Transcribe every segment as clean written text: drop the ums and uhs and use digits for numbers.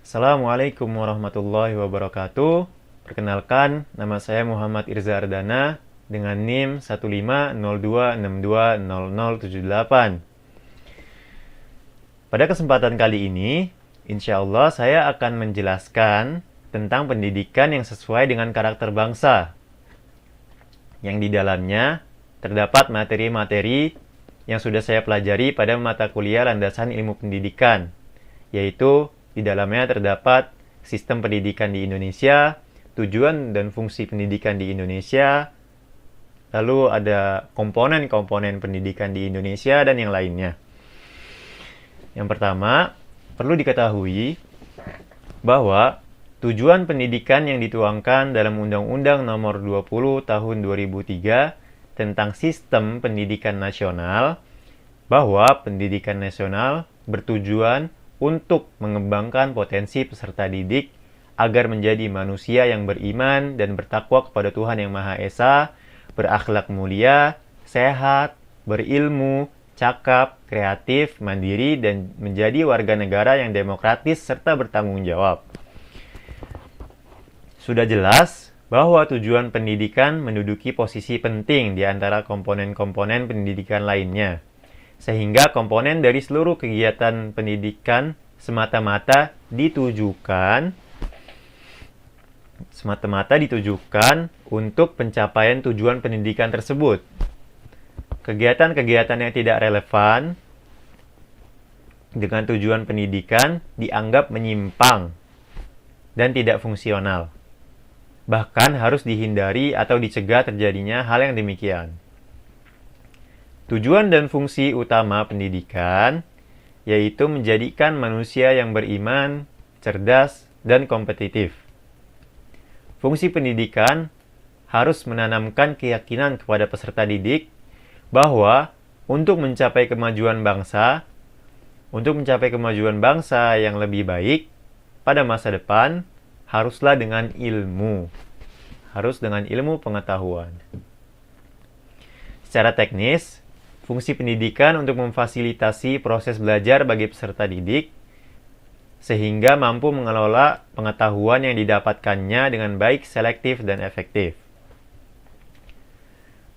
Assalamualaikum warahmatullahi wabarakatuh. Perkenalkan, nama saya Muhammad Irza Ardana dengan NIM 15026260078. Pada kesempatan kali ini, insya Allah saya akan menjelaskan tentang pendidikan yang sesuai dengan karakter bangsa, yang di dalamnya terdapat materi-materi yang sudah saya pelajari pada mata kuliah landasan ilmu pendidikan, yaitu di dalamnya terdapat sistem pendidikan di Indonesia, tujuan dan fungsi pendidikan di Indonesia, lalu ada komponen-komponen pendidikan di Indonesia, dan yang lainnya. Yang pertama, perlu diketahui bahwa tujuan pendidikan yang dituangkan dalam Undang-Undang Nomor 20 Tahun 2003 tentang Sistem Pendidikan Nasional, bahwa pendidikan nasional bertujuan untuk mengembangkan potensi peserta didik agar menjadi manusia yang beriman dan bertakwa kepada Tuhan Yang Maha Esa, berakhlak mulia, sehat, berilmu, cakap, kreatif, mandiri, dan menjadi warga negara yang demokratis serta bertanggung jawab. Sudah jelas bahwa tujuan pendidikan menduduki posisi penting di antara komponen-komponen pendidikan lainnya, sehingga komponen dari seluruh kegiatan pendidikan semata-mata ditujukan untuk pencapaian tujuan pendidikan tersebut. Kegiatan-kegiatan yang tidak relevan dengan tujuan pendidikan dianggap menyimpang dan tidak fungsional. Bahkan harus dihindari atau dicegah terjadinya hal yang demikian. Tujuan dan fungsi utama pendidikan yaitu menjadikan manusia yang beriman, cerdas, dan kompetitif. Fungsi pendidikan harus menanamkan keyakinan kepada peserta didik bahwa untuk mencapai kemajuan bangsa yang lebih baik pada masa depan, haruslah dengan ilmu pengetahuan. Secara teknis, fungsi pendidikan untuk memfasilitasi proses belajar bagi peserta didik sehingga mampu mengelola pengetahuan yang didapatkannya dengan baik, selektif, dan efektif.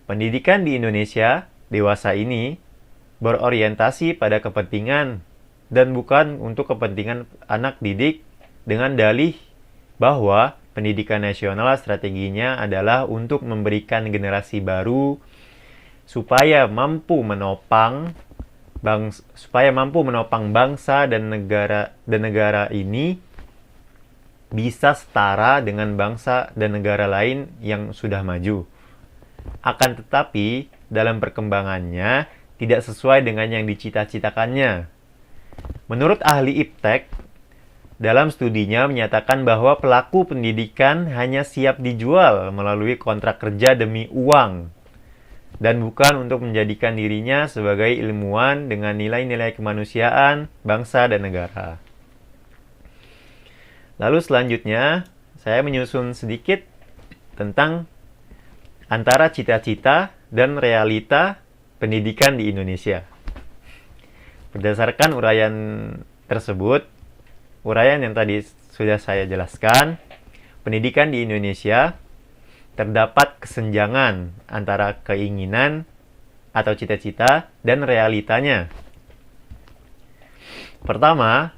Pendidikan di Indonesia dewasa ini berorientasi pada kepentingan dan bukan untuk kepentingan anak didik dengan dalih bahwa pendidikan nasional strateginya adalah untuk memberikan generasi baru supaya mampu menopang bangsa dan negara ini bisa setara dengan bangsa dan negara lain yang sudah maju. Akan tetapi, dalam perkembangannya tidak sesuai dengan yang dicita-citakannya. Menurut ahli iptek, dalam studinya menyatakan bahwa pelaku pendidikan hanya siap dijual melalui kontrak kerja demi uang, dan bukan untuk menjadikan dirinya sebagai ilmuwan dengan nilai-nilai kemanusiaan, bangsa, dan negara. Lalu selanjutnya, saya menyusun sedikit tentang antara cita-cita dan realita pendidikan di Indonesia. Berdasarkan uraian tersebut, uraian yang tadi sudah saya jelaskan, pendidikan di Indonesia terdapat kesenjangan antara keinginan atau cita-cita dan realitanya. Pertama,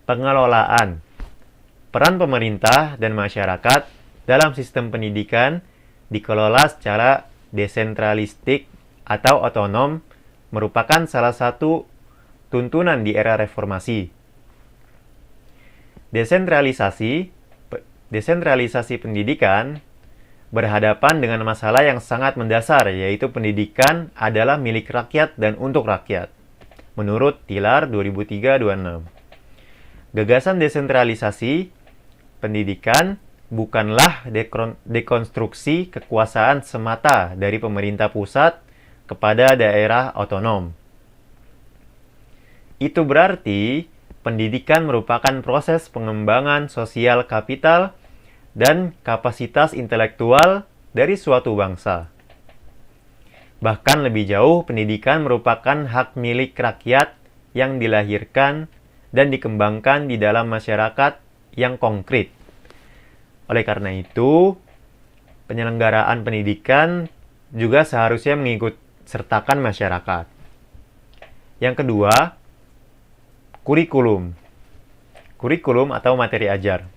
pengelolaan. Peran pemerintah dan masyarakat dalam sistem pendidikan dikelola secara desentralistik atau otonom merupakan salah satu tuntunan di era reformasi. Desentralisasi pendidikan berhadapan dengan masalah yang sangat mendasar, yaitu pendidikan adalah milik rakyat dan untuk rakyat, menurut Tilar 2003-26. Gagasan desentralisasi pendidikan bukanlah dekonstruksi kekuasaan semata dari pemerintah pusat kepada daerah otonom. Itu berarti pendidikan merupakan proses pengembangan sosial kapital dan kapasitas intelektual dari suatu bangsa. Bahkan lebih jauh, pendidikan merupakan hak milik rakyat yang dilahirkan dan dikembangkan di dalam masyarakat yang konkret. Oleh karena itu, penyelenggaraan pendidikan juga seharusnya mengikut sertakan masyarakat. Yang kedua, kurikulum. Kurikulum atau materi ajar.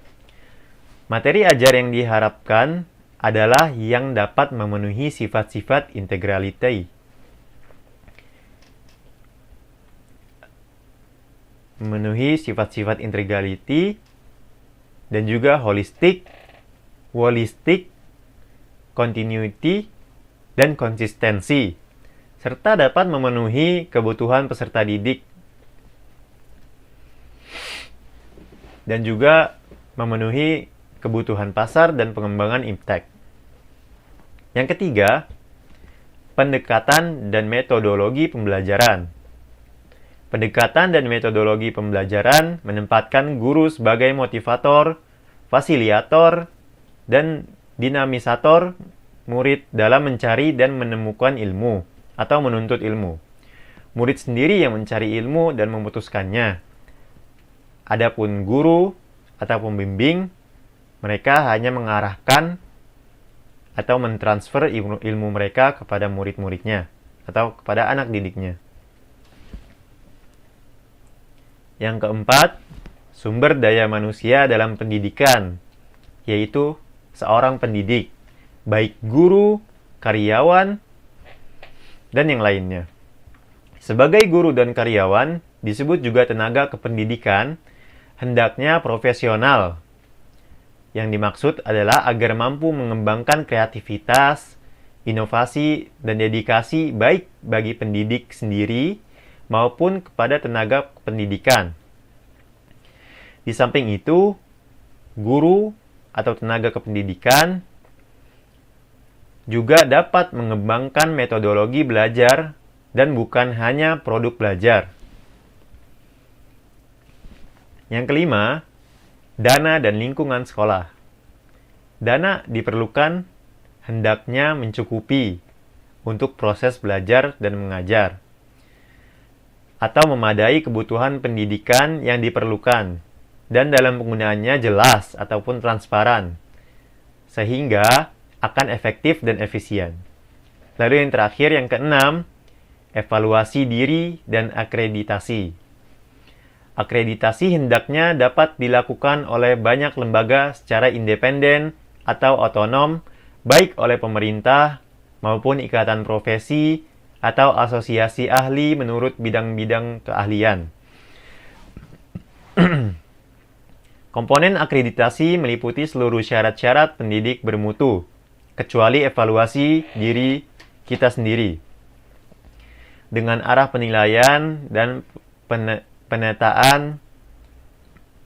Materi ajar yang diharapkan adalah yang dapat memenuhi sifat-sifat integrality. Memenuhi sifat-sifat integrality dan juga holistik, continuity, dan konsistensi, serta dapat memenuhi kebutuhan peserta didik dan juga memenuhi kebutuhan pasar dan pengembangan impact. Yang ketiga, pendekatan dan metodologi pembelajaran. Pendekatan dan metodologi pembelajaran menempatkan guru sebagai motivator, fasilitator, dan dinamisator murid dalam mencari dan menemukan ilmu atau menuntut ilmu. Murid sendiri yang mencari ilmu dan memutuskannya. Adapun guru atau pembimbing, mereka hanya mengarahkan atau mentransfer ilmu mereka kepada murid-muridnya atau kepada anak didiknya. Yang keempat, sumber daya manusia dalam pendidikan, yaitu seorang pendidik, baik guru, karyawan, dan yang lainnya. Sebagai guru dan karyawan, disebut juga tenaga kependidikan, hendaknya profesional. Yang dimaksud adalah agar mampu mengembangkan kreativitas, inovasi, dan dedikasi baik bagi pendidik sendiri maupun kepada tenaga pendidikan. Di samping itu, guru atau tenaga kependidikan juga dapat mengembangkan metodologi belajar dan bukan hanya produk belajar. Yang kelima, dana dan lingkungan sekolah. Dana diperlukan hendaknya mencukupi untuk proses belajar dan mengajar, atau memadai kebutuhan pendidikan yang diperlukan, dan dalam penggunaannya jelas ataupun transparan, sehingga akan efektif dan efisien. Lalu yang terakhir, yang keenam, evaluasi diri dan akreditasi. Akreditasi hendaknya dapat dilakukan oleh banyak lembaga secara independen atau otonom, baik oleh pemerintah maupun ikatan profesi atau asosiasi ahli menurut bidang-bidang keahlian. Komponen akreditasi meliputi seluruh syarat-syarat pendidik bermutu, kecuali evaluasi diri kita sendiri. Dengan arah penilaian dan penetaan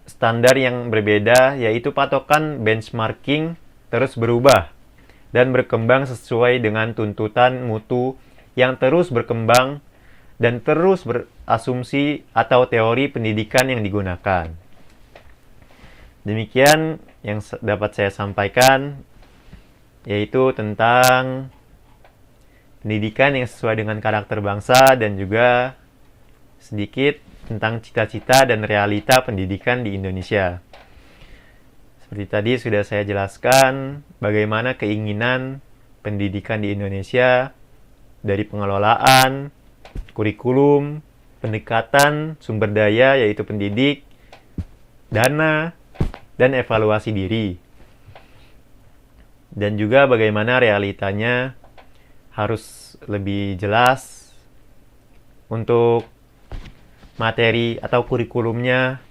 standar yang berbeda, yaitu patokan benchmarking terus berubah dan berkembang sesuai dengan tuntutan mutu yang terus berkembang dan terus berasumsi atau teori pendidikan yang digunakan. Demikian yang dapat saya sampaikan, yaitu tentang pendidikan yang sesuai dengan karakter bangsa dan juga sedikit tentang cita-cita dan realita pendidikan di Indonesia. Seperti tadi sudah saya jelaskan bagaimana keinginan pendidikan di Indonesia dari pengelolaan, kurikulum, pendekatan, sumber daya yaitu pendidik, dana, dan evaluasi diri. Dan juga bagaimana realitanya harus lebih jelas untuk materi atau kurikulumnya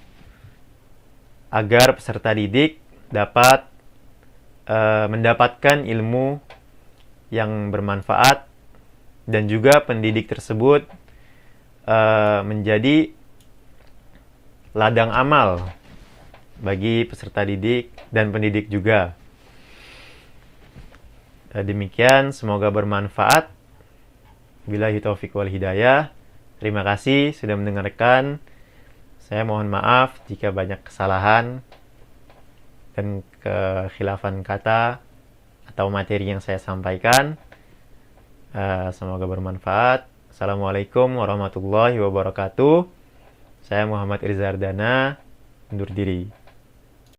agar peserta didik dapat mendapatkan ilmu yang bermanfaat dan juga pendidik tersebut menjadi ladang amal bagi peserta didik dan pendidik juga. Demikian, semoga bermanfaat. Billahi taufiq wal hidayah. Terima kasih sudah mendengarkan. Saya mohon maaf jika banyak kesalahan dan kekhilafan kata atau materi yang saya sampaikan. Semoga bermanfaat. Assalamualaikum warahmatullahi wabarakatuh. Saya Muhammad Irzardana, undur diri.